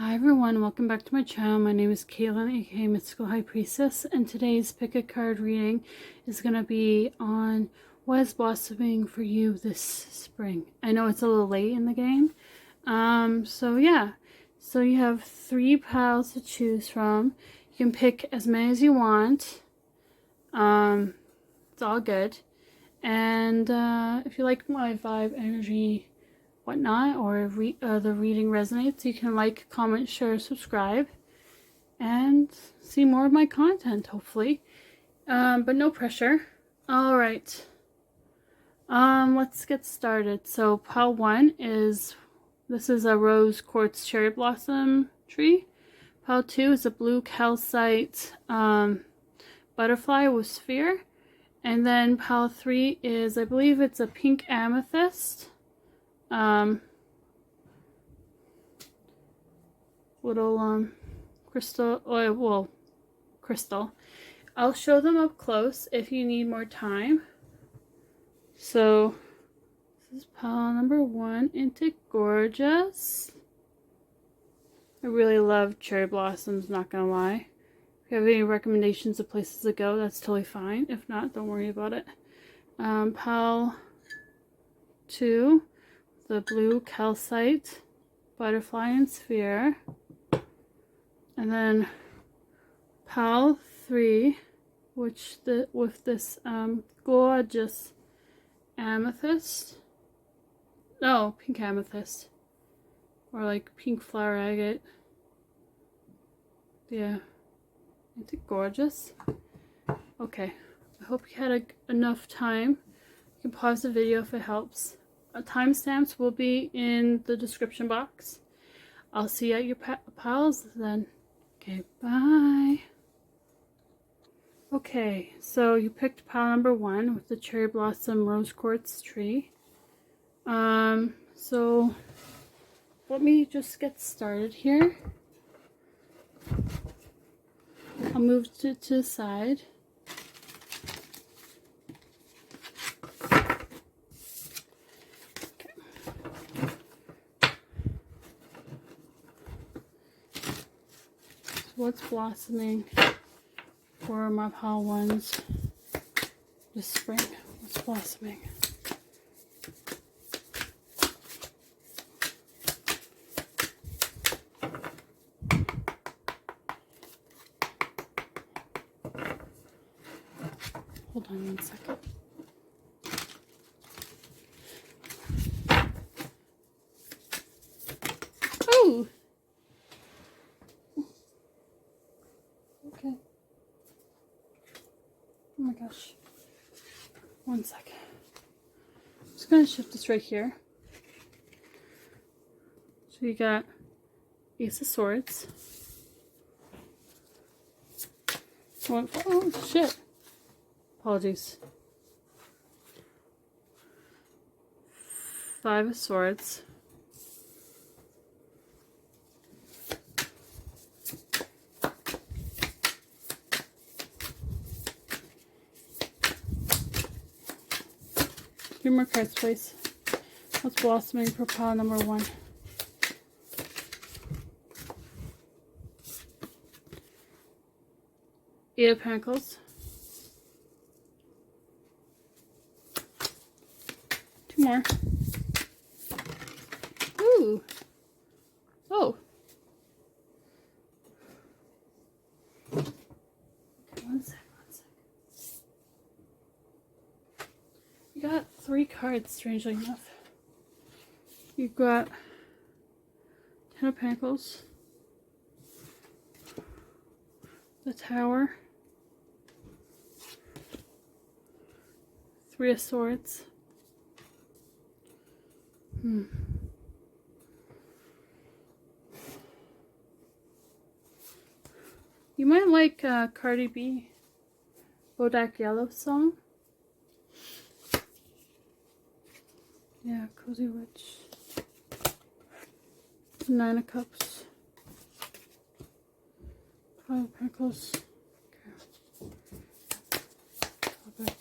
Hi everyone, welcome back to my channel. My name is Caitlin, aka Mystical High Priestess, and today's pick a card reading is going to be on what is blossoming for you this spring. I know it's a little late in the game. So you have 3 piles to choose from. You can pick as many as you want. It's all good. And if you like my vibe, energy, whatnot, or the reading resonates, you can like, comment, share, subscribe, and see more of my content, hopefully. But no pressure. Alright. Let's get started. So pile 1 is, this is a rose quartz cherry blossom tree. Pile 2 is a blue calcite butterfly with sphere. And then pile 3 is, I believe it's a pink amethyst. Little crystal, crystal. I'll show them up close if you need more time. So this is pile number 1. Isn't it gorgeous? I really love cherry blossoms, not gonna lie. If you have any recommendations of places to go, that's totally fine. If not, don't worry about it. Pile 2, the blue calcite butterfly and sphere. And then pile 3, with this gorgeous amethyst. No, pink amethyst. Or like pink flower agate. Yeah. Isn't it gorgeous? Okay. I hope you had enough time. You can pause the video if it helps. Timestamps will be in the description box. I'll see you at your piles then. Okay, bye. Okay, so you picked pile number 1 with the cherry blossom rose quartz tree. So let me just get started here. I'll move it to the side. What's blossoming for my pile 1s this spring? What's blossoming? Hold on 1 second. Oh! Okay. Oh my gosh. 1 second. I'm just going to shift this right here. So you got Ace of Swords. Oh shit. Apologies. 5 of Swords. Three more cards, please. What's blossoming for pile number 1? Eight of Pentacles. 2 more. Ooh. Oh. Okay, 1 second. You got 3 cards, strangely enough. You've got 10 of Pentacles, the Tower, 3 of Swords. You might like Cardi B, Bodak Yellow song. Yeah, Cozy Witch. 9 of Cups. 5 of Pentacles. Okay. Go back.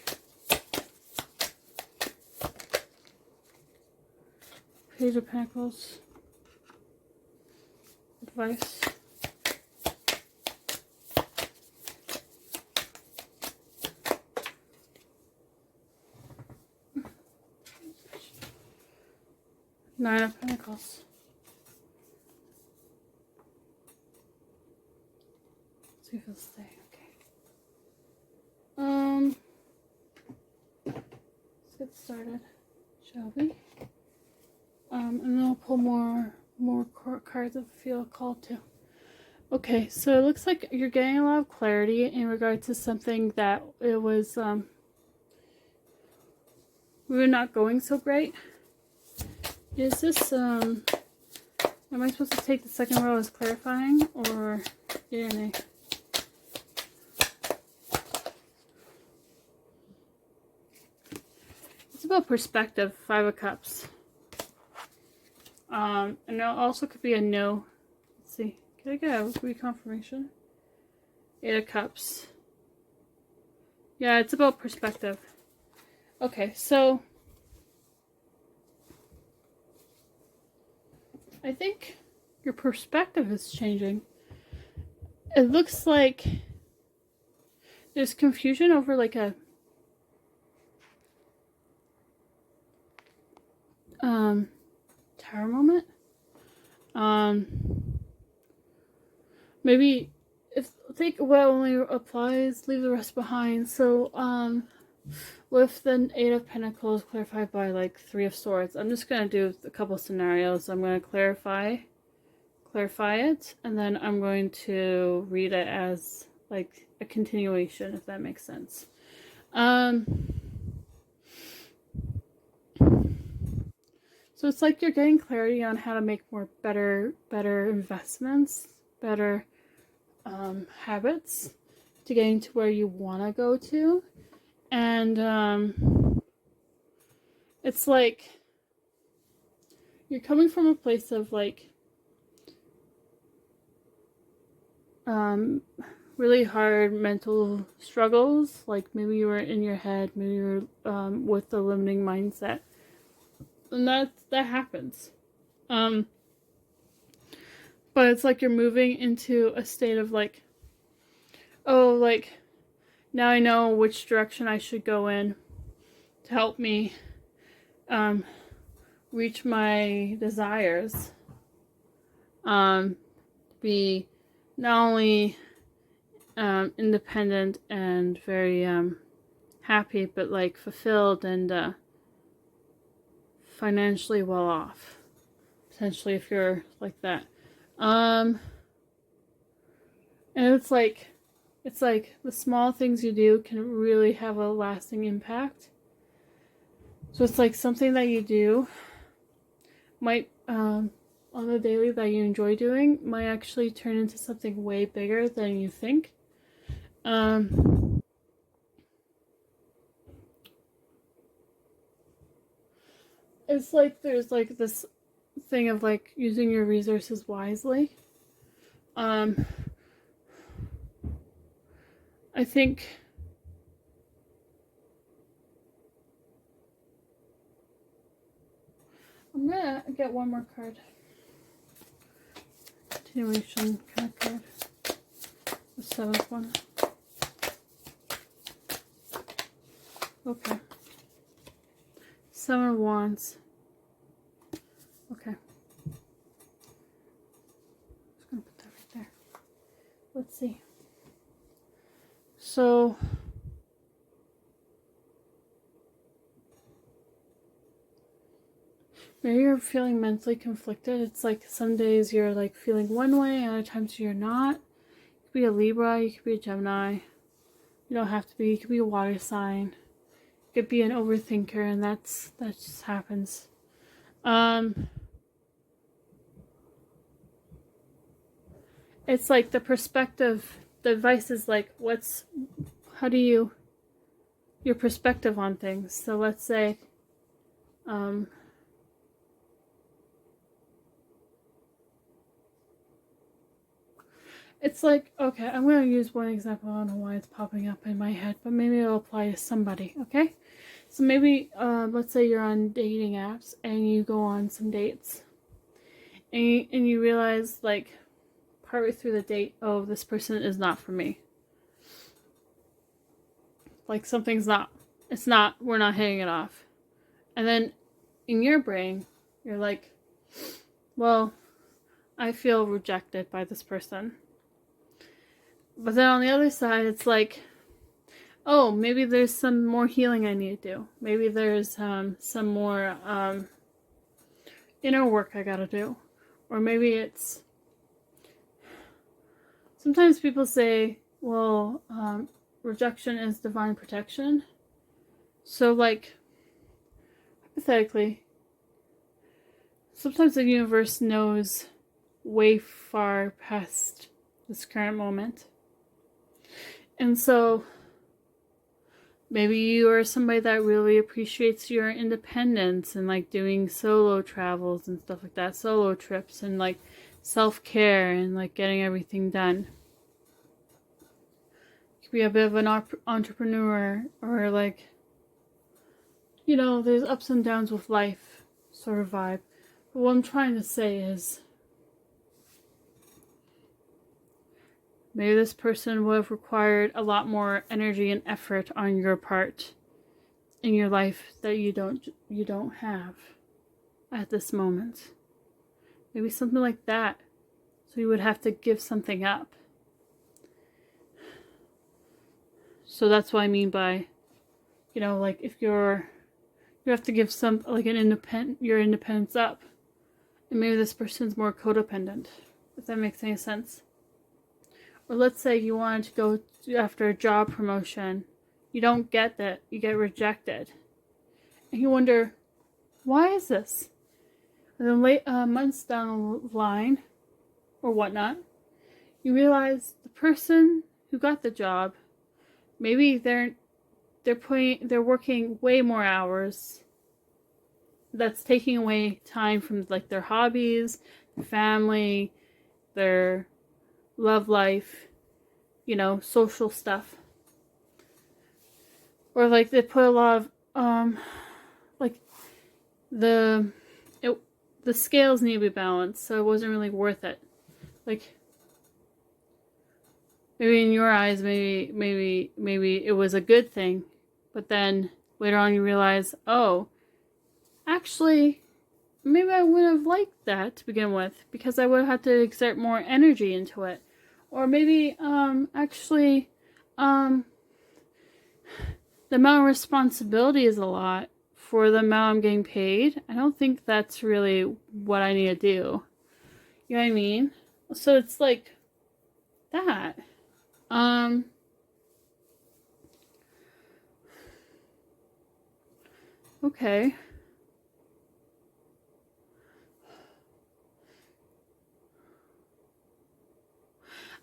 Page of Pentacles. advice. Nine of Pentacles. See if it'll stay. Okay. Let's get started, shall we? And then I'll pull more cards if I feel called to. Okay, so it looks like you're getting a lot of clarity in regard to something that it was we were not going so great. Is this am I supposed to take the second row as clarifying or DNA? It's about perspective, Five of Cups. And it also could be a no. Let's see. Can I get a reconfirmation? Eight of Cups. Yeah, it's about perspective. Okay, so I think your perspective is changing. It looks like there's confusion over like a tower moment. Maybe if take what only applies, leave the rest behind. So with the Eight of Pentacles clarified by like Three of Swords, I'm just gonna do a couple scenarios. I'm gonna clarify it, and then I'm going to read it as like a continuation, if that makes sense. So it's like you're getting clarity on how to make better investments, better habits to getting to where you want to go to. And it's like you're coming from a place of like really hard mental struggles. Like maybe you were in your head, maybe you were with the limiting mindset. And that happens. But it's like you're moving into a state of like, oh, like now I know which direction I should go in to help me reach my desires. Be not only independent and very happy, but like fulfilled and financially well off, potentially, if you're like that. And it's like the small things you do can really have a lasting impact. So it's like something that you do might on the daily that you enjoy doing might actually turn into something way bigger than you think. It's like there's like this thing of like using your resources wisely. I think I'm gonna get one more card. Continuation kind of card. The seventh one. Okay. Seven of Wands. Okay. Just gonna put that right there. Let's see. So maybe you're feeling mentally conflicted. It's like some days you're like feeling one way, and other times you're not. You could be a Libra, you could be a Gemini. You don't have to be. You could be a water sign. You could be an overthinker, and that just happens. It's like the perspective. The advice is like, your perspective on things. So let's say, it's like, okay, I'm going to use one example. I don't know why it's popping up in my head, but maybe it'll apply to somebody, okay? So maybe, let's say you're on dating apps and you go on some dates and you realize, like, partway through the date, oh, this person is not for me. Like something's not, it's not, we're not hitting it off. And then in your brain, you're like, well, I feel rejected by this person. But then on the other side, it's like, oh, maybe there's some more healing I need to do. Maybe there's some more inner work I gotta do. Or maybe it's, sometimes people say, well, rejection is divine protection. So like, hypothetically, sometimes the universe knows way far past this current moment. And so maybe you are somebody that really appreciates your independence and like doing solo travels and stuff like that, solo trips and like self-care and like getting everything done. You could be a bit of an entrepreneur, or like, you know, there's ups and downs with life sort of vibe. But what I'm trying to say is, maybe this person would have required a lot more energy and effort on your part in your life that you don't have at this moment. Maybe something like that. So you would have to give something up. So that's what I mean by, you know, like if you have to give some, like your independence up. And maybe this person's more codependent, if that makes any sense. Or let's say you wanted to go after a job promotion. You don't get that. You get rejected. And you wonder, why is this? And then months down the line, or whatnot, you realize the person who got the job, maybe they're working way more hours. That's taking away time from like their hobbies, their family, their love life, you know, social stuff. Or like they put a lot of like the scales need to be balanced, so it wasn't really worth it. Like maybe in your eyes, maybe it was a good thing, but then later on you realize, oh, actually, maybe I wouldn't have liked that to begin with, because I would have had to exert more energy into it. Or maybe, actually, the amount of responsibility is a lot for the amount I'm getting paid. I don't think that's really what I need to do. You know what I mean? So it's like that. Okay.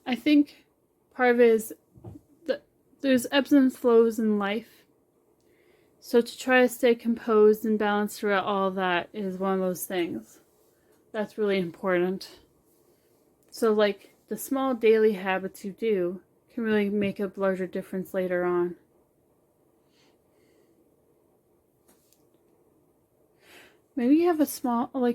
I think part of it is that there's ebbs and flows in life. So to try to stay composed and balanced throughout all that is one of those things. That's really important. So like the small daily habits you do can really make a larger difference later on. Maybe you have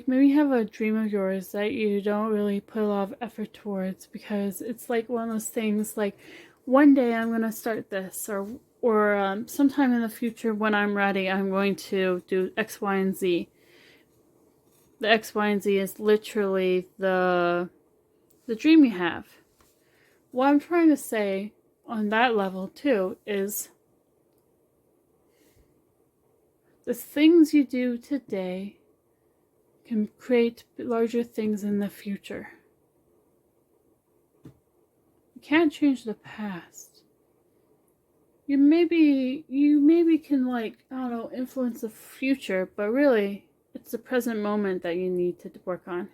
maybe you have a dream of yours that you don't really put a lot of effort towards, because it's like one of those things like, one day I'm going to start this, or sometime in the future when I'm ready, I'm going to do X, Y, and Z. The X, Y, and Z is literally the dream you have. What I'm trying to say on that level too is, the things you do today can create larger things in the future. You can't change the past. You maybe can, like, I don't know, influence the future, but really it's the present moment that you need to work on.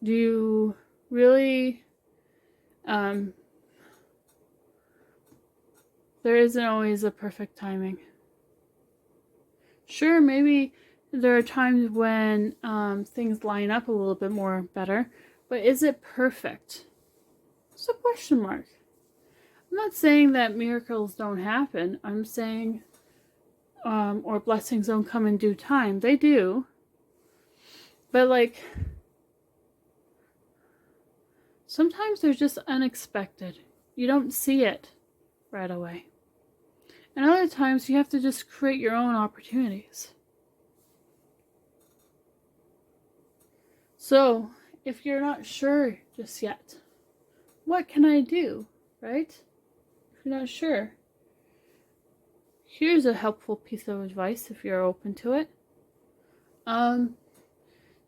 Do you really there isn't always a perfect timing. Sure, maybe there are times when things line up a little bit more better, but is it perfect? It's a question mark. I'm not saying that miracles don't happen. I'm saying, or blessings don't come in due time. They do. But like, sometimes they're just unexpected. You don't see it right away. And other times you have to just create your own opportunities. So, if you're not sure just yet, what can I do, right? If you're not sure, here's a helpful piece of advice if you're open to it.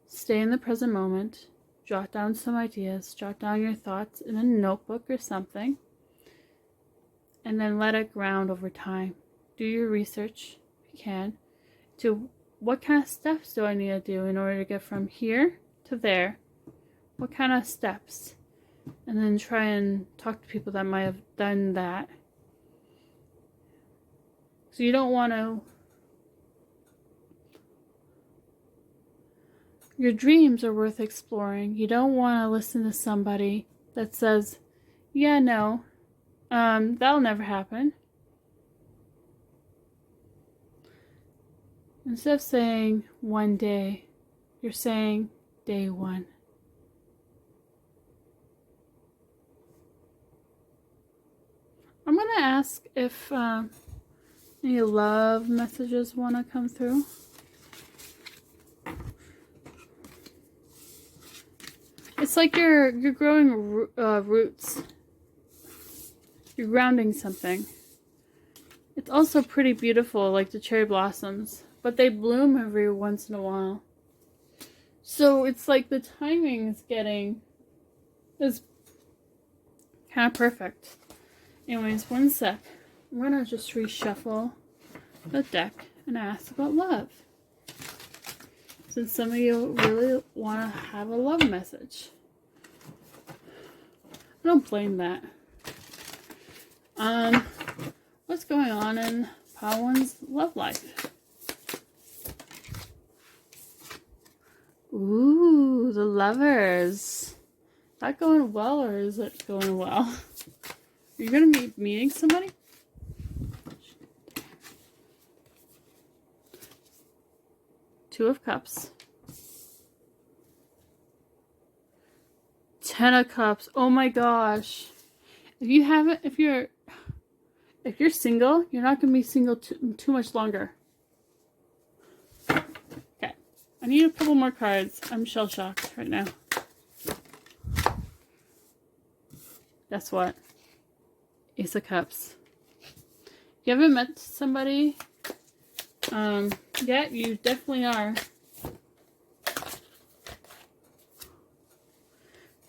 Stay in the present moment. Jot down some ideas. Jot down your thoughts in a notebook or something. And then let it ground over time. Do your research, if you can, to what kind of steps do I need to do in order to get from here to there? What kind of steps? And then try and talk to people that might have done that. So you don't want to... Your dreams are worth exploring. You don't want to listen to somebody that says, yeah, no, that'll never happen. Instead of saying one day, you're saying day one. I'm going to ask if any love messages want to come through. It's like you're growing roots. You're grounding something. It's also pretty beautiful, like the cherry blossoms, but they bloom every once in a while. So it's like the timing is kind of perfect. Anyways, one sec. I'm gonna just reshuffle the deck and ask about love. Since some of you really want to have a love message. I don't blame that. What's going on in Pile 1's love life? Ooh, the Lovers. Is that going well or is it going well? Are you going to be meeting somebody? Two of Cups. 10 of Cups. Oh my gosh. If you're single, you're not going to be single too much longer. Okay. I need a couple more cards. I'm shell-shocked right now. Guess what? Ace of Cups. If you haven't met somebody yet, you definitely are.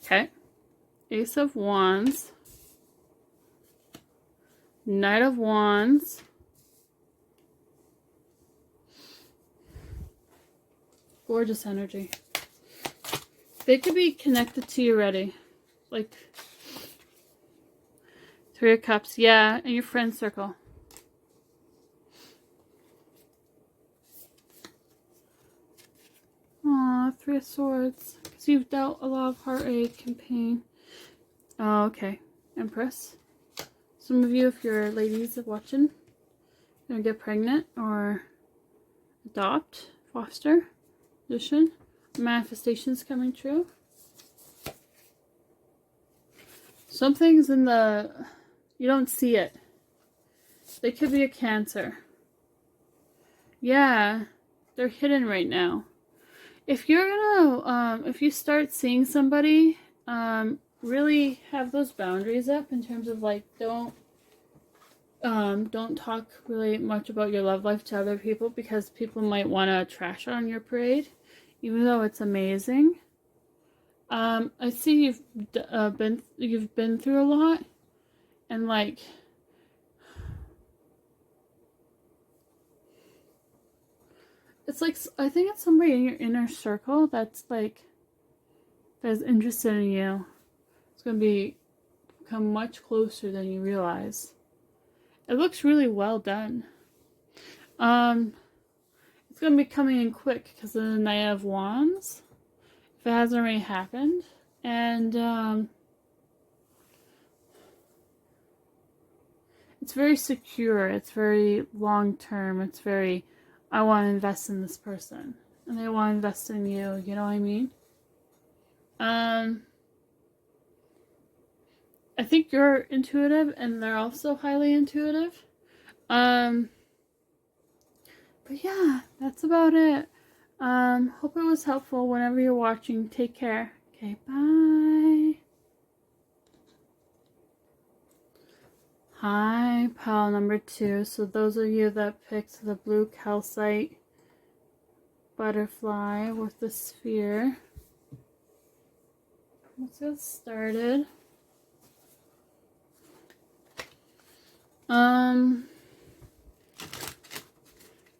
Okay. Ace of Wands. Knight of Wands. Gorgeous energy. They could be connected to you already. Like 3 of Cups. Yeah, and your friend circle. Aw, 3 of Swords. Because you've dealt a lot of heartache and pain. Oh, okay. Empress. Some of you, if you're ladies watching, gonna get pregnant or adopt, foster, addition, manifestations coming true. Something's in the... You don't see it. They could be a Cancer. Yeah, they're hidden right now. If you're gonna, if you start seeing somebody, really have those boundaries up in terms of like, don't talk really much about your love life to other people because people might want to trash on your parade, even though it's amazing. I see you've been through a lot, and like, it's like, I think it's somebody in your inner circle that's like, that's interested in you. It's going to become much closer than you realize. It looks really well done. It's going to be coming in quick because of the Knight of Wands. If it hasn't already happened. And, it's very secure. It's very long term. It's very, I want to invest in this person. and they want to invest in you. You know what I mean? I think you're intuitive and they're also highly intuitive. But yeah, that's about it. Hope it was helpful. Whenever you're watching, take care. Okay, bye. Hi, pile number 2. So those of you that picked the blue calcite butterfly with the sphere, let's get started.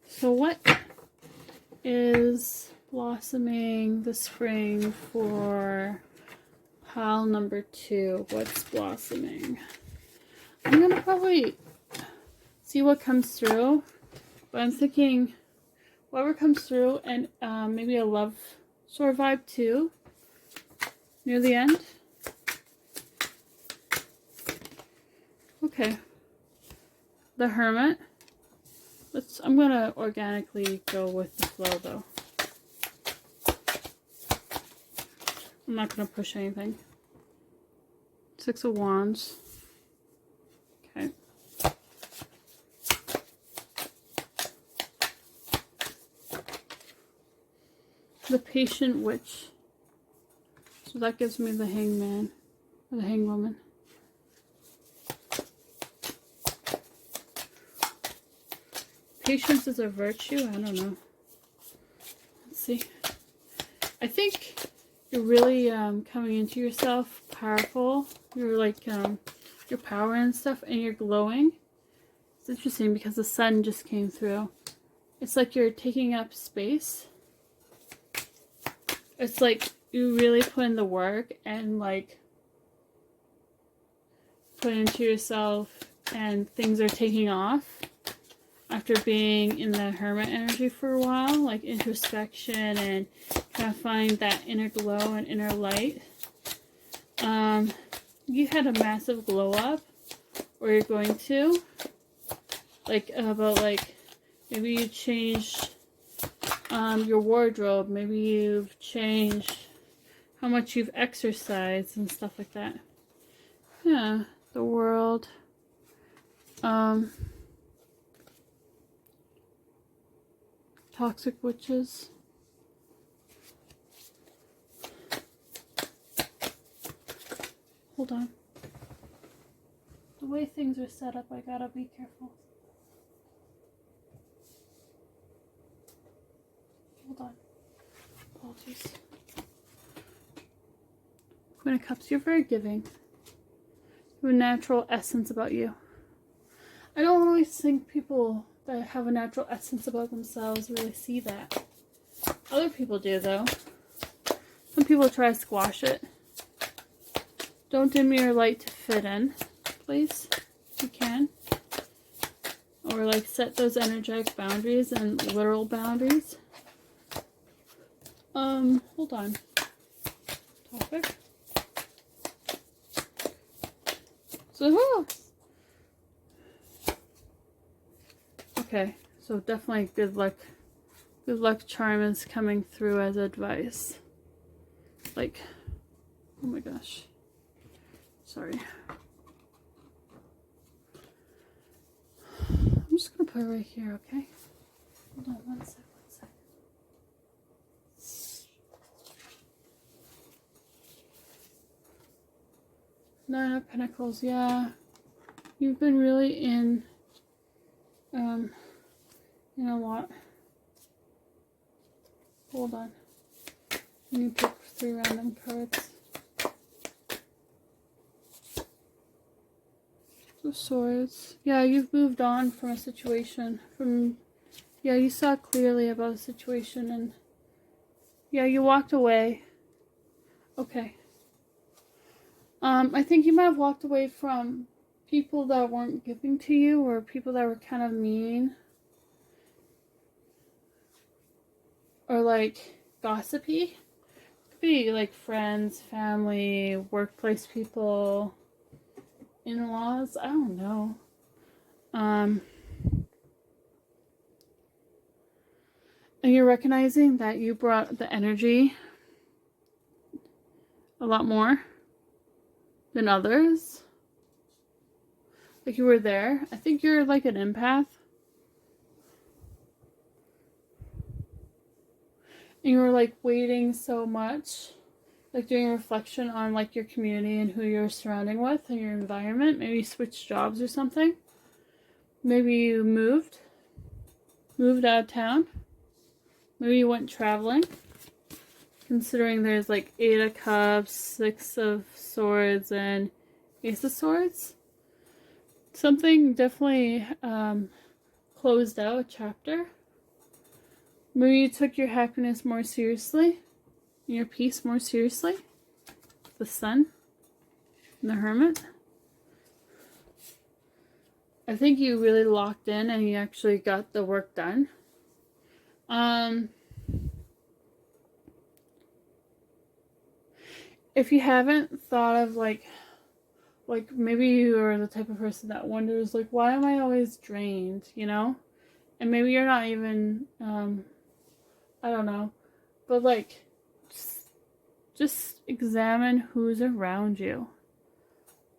So what is blossoming the spring for pile number 2? What's blossoming? I'm gonna probably see what comes through, but I'm thinking whatever comes through, and maybe a love sort of vibe too near the end. Okay, the Hermit. I'm gonna organically go with the flow though. I'm not gonna push anything. 6 of Wands. Okay. The Patient Witch. So that gives me the Hangman, or the Hangwoman. Patience is a virtue? I don't know. Let's see. I think you're really coming into yourself, powerful. You're like your power and stuff, and you're glowing. It's interesting because the sun just came through. It's like you're taking up space. It's like you really put in the work and like put into yourself, and things are taking off. After being in the Hermit energy for a while, like introspection and kind of find that inner glow and inner light. You had a massive glow up, or you're going to, like about like maybe you changed your wardrobe, maybe you've changed how much you've exercised and stuff like that. Yeah, the World. Toxic witches. Hold on. The way things are set up, I gotta be careful. Hold on. Apologies. Queen of Cups, you're very giving. You have a natural essence about you. I don't always think people that have a natural essence about themselves really see that. Other people do, though. Some people try to squash it. Don't dim your light to fit in, please, if you can. Or like set those energetic boundaries and literal boundaries. Hold on. Topic. So, okay, so definitely good luck charm is coming through as advice. Like, oh my gosh. Sorry. I'm just gonna put it right here, okay? Hold on one sec. 9 of Pentacles, yeah. You've been really in a lot. Hold on. Let me pick 3 random cards. The Swords. Yeah, you've moved on from a situation. Yeah, you saw clearly about a situation, and yeah, you walked away. Okay. I think you might have walked away from people that weren't giving to you, or people that were kind of mean, or like gossipy. Could be like friends, family, workplace people, in-laws, I don't know. And you're recognizing that you brought the energy a lot more than others. Like you were there. I think you're like an empath. And you were like waiting so much. Like doing reflection on like your community and who you're surrounding with and your environment. Maybe you switched jobs or something. Maybe you moved out of town. Maybe you went traveling. Considering there's like 8 of Cups, 6 of Swords, and Ace of Swords. Something definitely closed out a chapter. Maybe you took your happiness more seriously. And your peace more seriously. The Sun and the Hermit. I think you really locked in and you actually got the work done. If you haven't thought of like maybe you are the type of person that wonders like, why am I always drained, you know? And maybe you're not even, I don't know, but like, just examine who's around you.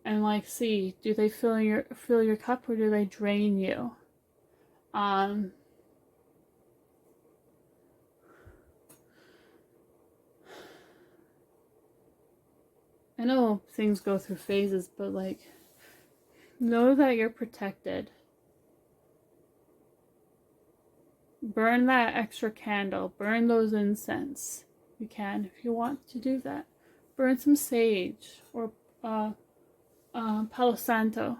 And like, see, do they fill your cup or do they drain you? I know things go through phases, but like, know that you're protected. Burn that extra candle. Burn those incense. You can if you want to do that. Burn some sage or Palo Santo.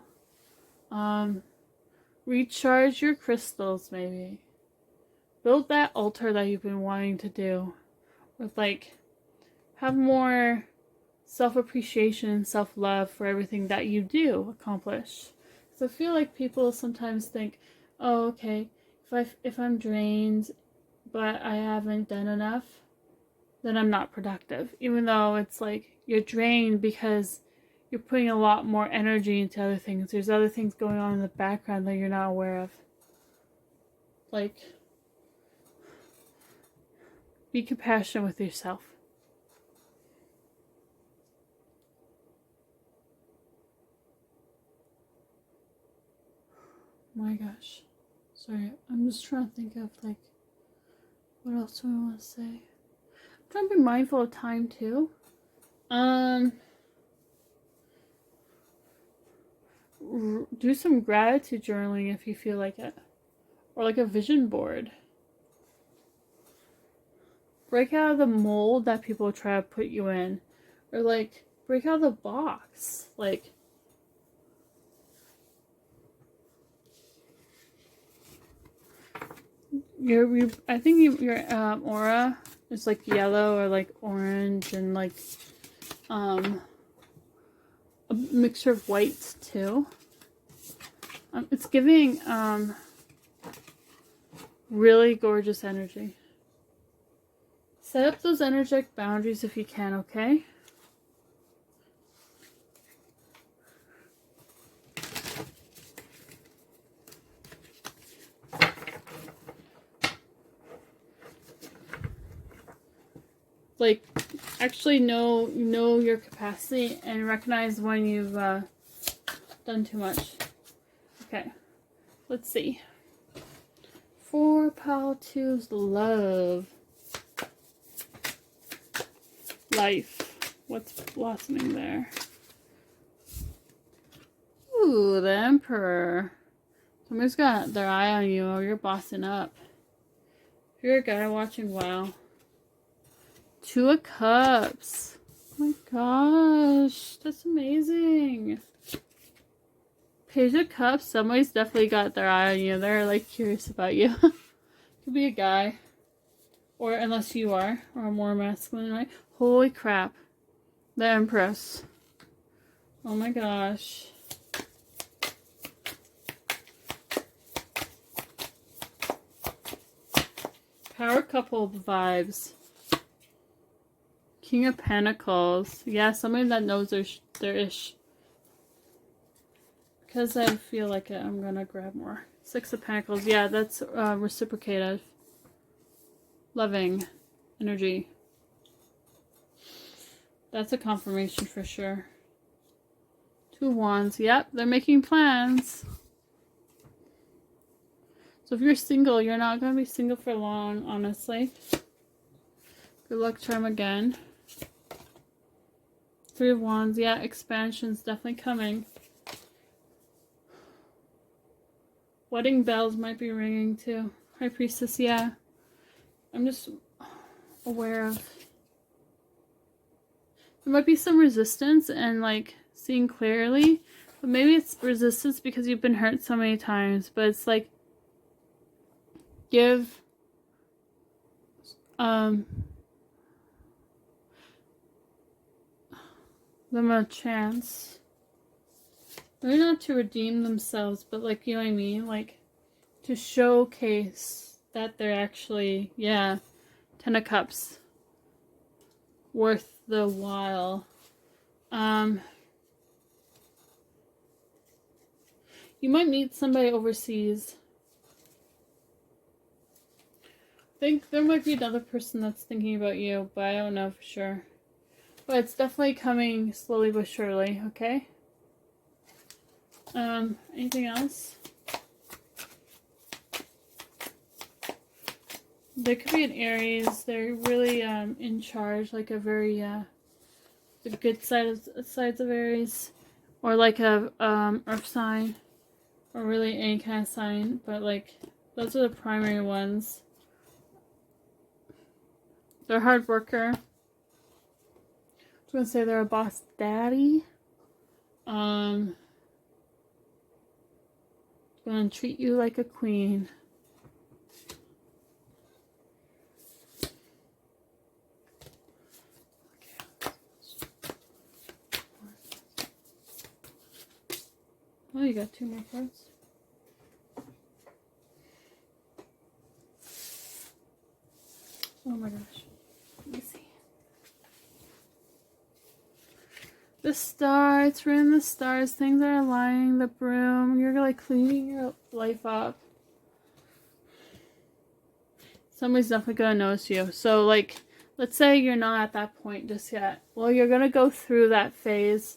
Recharge your crystals maybe. Build that altar that you've been wanting to do. With like, have more self-appreciation and self-love for everything that you do accomplish. So I feel like people sometimes think, oh, okay, if I'm drained but I haven't done enough, then I'm not productive. Even though it's like you're drained because you're putting a lot more energy into other things. There's other things going on in the background that you're not aware of. Like, be compassionate with yourself. My gosh. Sorry, I'm just trying to think of like, what else do I want to say? I'm trying to be mindful of time too. Do some gratitude journaling if you feel like it. Or like a vision board. Break out of the mold that people try to put you in. Or like, break out of the box. Like, I think your aura is like yellow or like orange and like a mixture of whites too. It's giving really gorgeous energy. Set up those energetic boundaries if you can, okay? Like, actually know your capacity and recognize when you've done too much. Okay, let's see. 4 Pile 2's love. Life. What's blossoming there? Ooh, the Emperor. Somebody's got their eye on you or you're bossing up. If you're a guy watching, wow. 2 of Cups. Oh my gosh, that's amazing. Page of Cups, somebody's definitely got their eye on you. They're like curious about you. Could be a guy. Or unless you are, or more masculine, right? Holy crap. The Empress. Oh my gosh. Power couple vibes. King of Pentacles. Yeah, somebody that knows their ish. Because I feel like it, I'm gonna grab more. 6 of Pentacles. Yeah, that's reciprocated. loving energy. That's a confirmation for sure. 2 wands. Yep, they're making plans. So if you're single, you're not going to be single for long, honestly. Good luck charm again. 3 of wands. Yeah, expansion's definitely coming. Wedding bells might be ringing too. High priestess, yeah. I'm just aware of... There might be some resistance and like seeing clearly, but maybe it's resistance because you've been hurt so many times. But it's like, give them a chance. Maybe not to redeem themselves, but like, you know what I mean? Like, to showcase that they're actually, yeah, 10 of Cups. Worth the while. You might meet somebody overseas. I think there might be another person that's thinking about you, but I don't know for sure. But it's definitely coming slowly but surely, okay? Anything else? There could be an Aries. They're really in charge, like a very the good sides of Aries, or like a earth sign, or really any kind of sign. But like those are the primary ones. They're a hard worker. I was gonna say they're a boss daddy. Gonna treat you like a queen. Oh, you got 2 more cards. Oh my gosh. Let me see. The star, it's written the stars. Things are aligning. The broom. You're like cleaning your life up. Somebody's definitely gonna notice you. So like, let's say you're not at that point just yet. Well, you're gonna go through that phase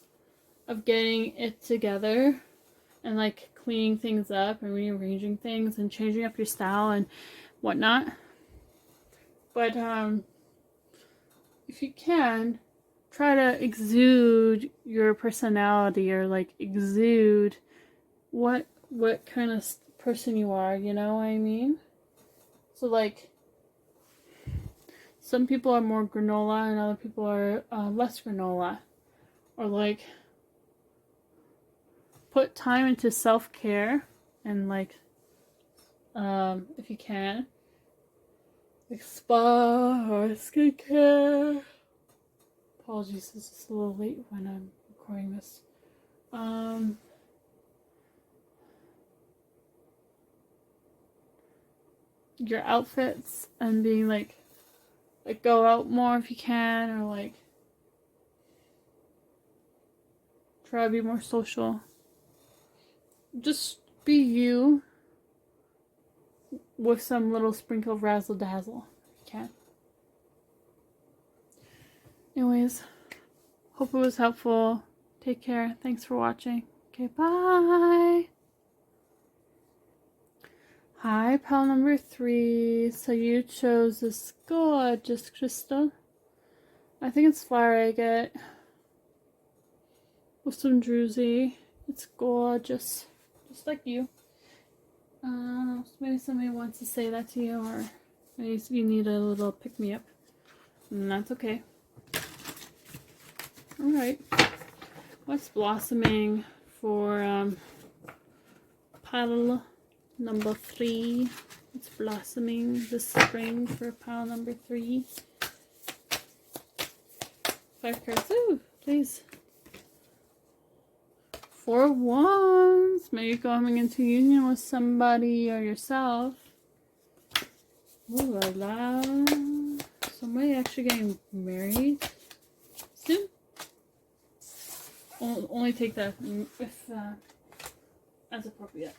of getting it together. And like cleaning things up and rearranging things and changing up your style and whatnot. But if you can, try to exude your personality, or like exude what kind of person you are, you know what I mean? So like, some people are more granola and other people are less granola. Or like, put time into self-care and like, if you can, like spa or skincare. Apologies, this is a little late when I'm recording this. Your outfits and being like go out more if you can, or like try to be more social. Just be you with some little sprinkle of razzle dazzle if you can. Anyways, hope it was helpful. Take care. Thanks for watching. Okay, bye. Hi, pal number 3. So you chose this gorgeous crystal. I think it's flower agate with some druzy. It's gorgeous, just like you. Maybe somebody wants to say that to you, or maybe you need a little pick-me-up, and that's okay. Alright, what's blossoming for pile number 3? It's blossoming this spring for pile number 3. 5 cards. Ooh, please. 4 of Wands. Maybe coming into union with somebody or yourself. Ooh la la. Somebody actually getting married soon. Only take that if as appropriate.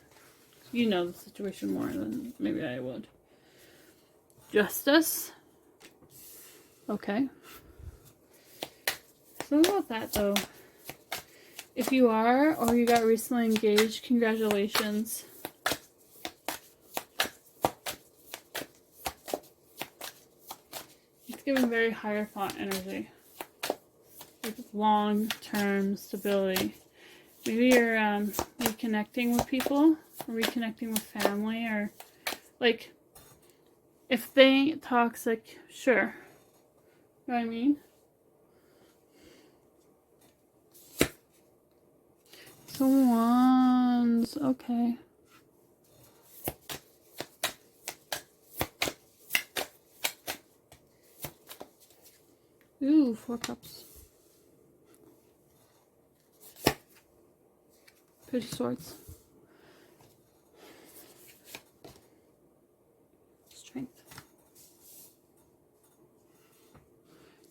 You know the situation more than maybe I would. Justice. Okay. So what about that though? If you are, or you got recently engaged, congratulations. It's giving very Hierophant energy. Like long-term stability. Maybe you're reconnecting with people, or reconnecting with family, or like if they ain't toxic, sure. You know what I mean? So Wands, okay. Ooh, 4 Cups. Page of Swords. Strength.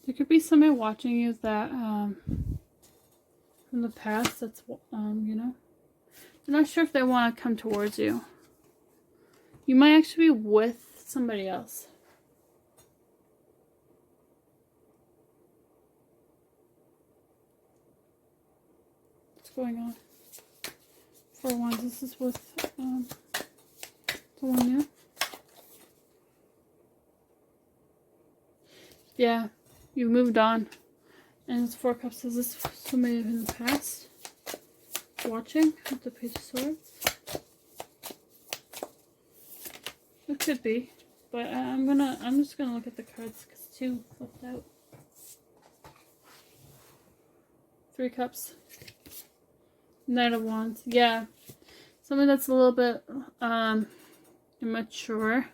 There could be somebody watching you that, from the past that's, you know, they're not sure if they want to come towards you. You might actually be with somebody else. What's going on? 4 Wands, this is with someone new. Yeah, you've moved on. And it's 4 Cups. Is this somebody in the past watching with the Page of Swords? It could be, but I'm just gonna look at the cards because 2 flipped out. 3 Cups. Knight of Wands. Yeah, something that's a little bit immature.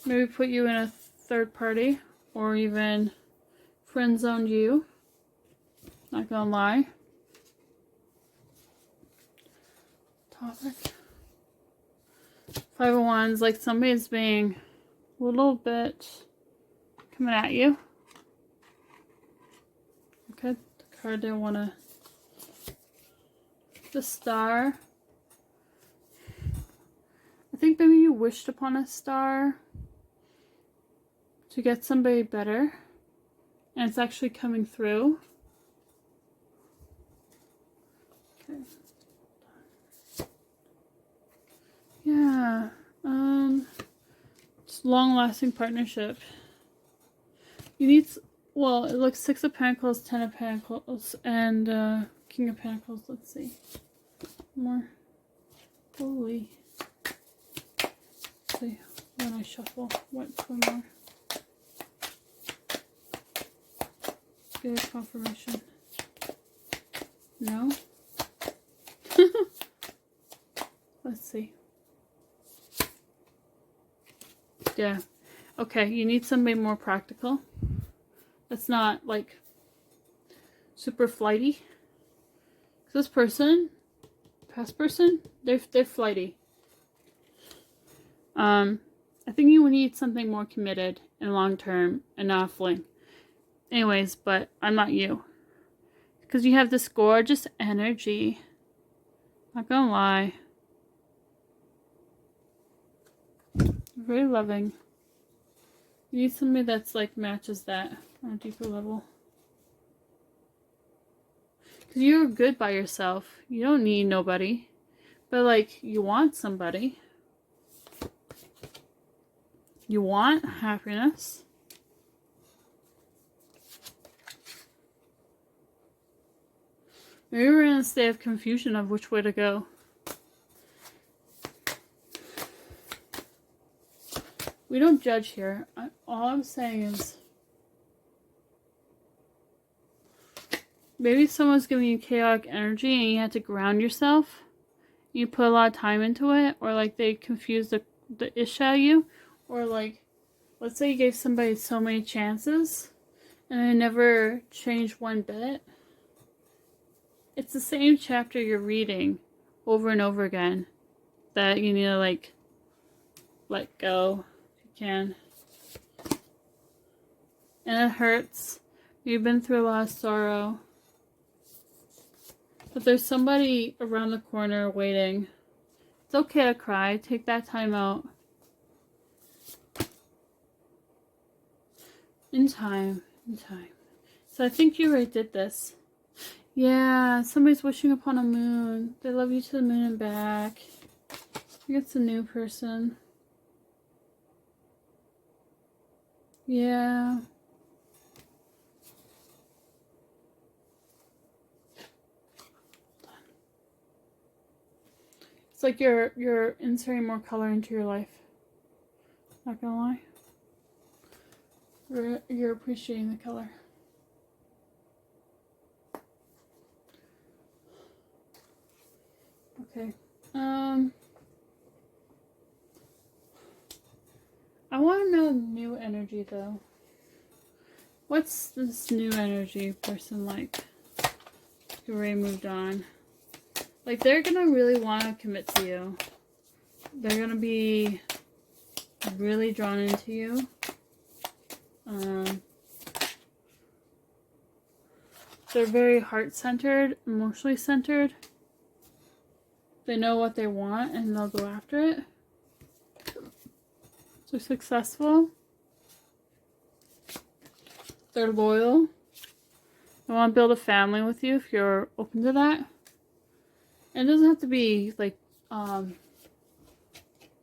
Maybe put you in a third party, or even friend zoned you. Not gonna lie. Topic. 5 of Wands, like somebody's being a little bit coming at you. Okay, the card didn't want to. The Star. I think maybe you wished upon a star to get somebody better, and it's actually coming through. Okay. Yeah. It's long-lasting partnership. You need, well, it looks 6 of Pentacles, 10 of Pentacles, and King of Pentacles. Let's see. More. Holy. Let's see when I shuffle what's one more. Get a confirmation. No? Let's see. Yeah. Okay, you need somebody more practical. That's not like super flighty. This person, past person, they're flighty. I think you need something more committed and long term and not fling. Anyways, but I'm not you. Because you have this gorgeous energy. Not gonna lie. Very loving. You need somebody that's like matches that on a deeper level. Because you're good by yourself. You don't need nobody. But like, you want somebody. You want happiness. Maybe we're in a state of confusion of which way to go. We don't judge here. All I'm saying is, maybe someone's giving you chaotic energy and you had to ground yourself. You put a lot of time into it, or like they confused the ish out of you, or like, let's say you gave somebody so many chances and they never changed one bit. It's the same chapter you're reading over and over again that you need to like let go if you can. And it hurts. You've been through a lot of sorrow. But there's somebody around the corner waiting. It's okay to cry. Take that time out. In time. In time. So I think you already did this. Yeah, somebody's wishing upon a moon. They love you to the moon and back. I think it's a new person. Yeah. It's like you're inserting more color into your life. Not gonna lie. You're appreciating the color. Okay. I want to know new energy though. What's this new energy person like? Who already moved on. Like, they're gonna really want to commit to you. They're gonna be really drawn into you. They're very heart-centered, emotionally centered. They know what they want and they'll go after it. They're successful. They're loyal. They want to build a family with you if you're open to that. And it doesn't have to be like, it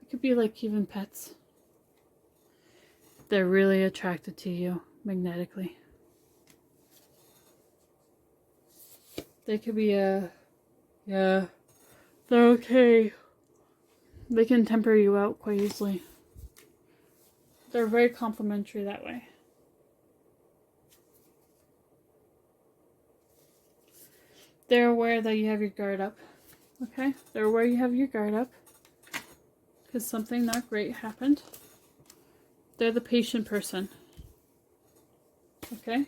could be like even pets. They're really attracted to you magnetically. They could be yeah, they're okay. They can temper you out quite easily. They're very complimentary that way. They're aware that you have your guard up. Okay? They're aware you have your guard up. Because something not great happened. They're the patient person. Okay?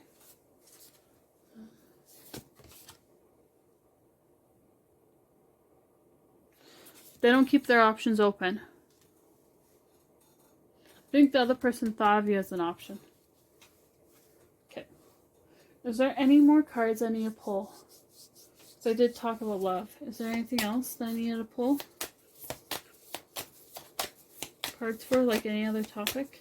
They don't keep their options open. I think the other person thought of you as an option. Okay. Is there any more cards I need to pull? So I did talk about love. Is there anything else that I need to pull? Cards for like any other topic?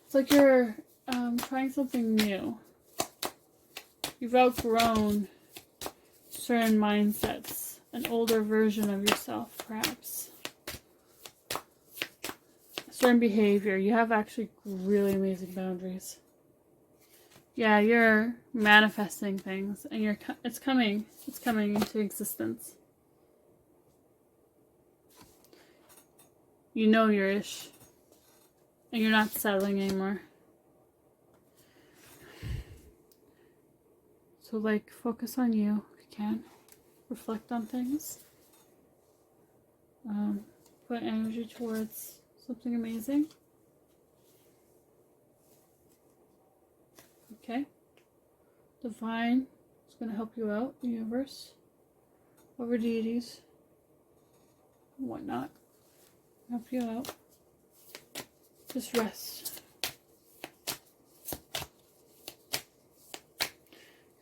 It's like you're trying something new. You've outgrown certain mindsets. An older version of yourself, perhaps. Certain behavior. You have actually really amazing boundaries. Yeah, you're manifesting things, and it's coming into existence. You know your ish, and you're not settling anymore. So, like, focus on you if you can. Reflect on things. Put energy towards something amazing. Okay? Divine is going to help you out, the universe, over deities, and whatnot. Help you out. Just rest.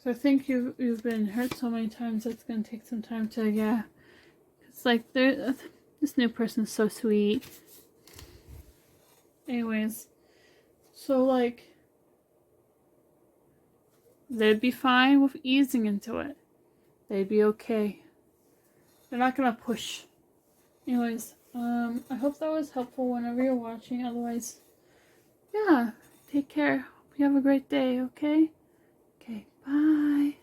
So I think you've been hurt so many times that's going to take some time to, yeah. It's like, this new person's so sweet. Anyways. So, like, they'd be fine with easing into it. They'd be okay. They're not going to push. Anyways, I hope that was helpful whenever you're watching. Otherwise, yeah, take care. Hope you have a great day, okay? Okay, bye.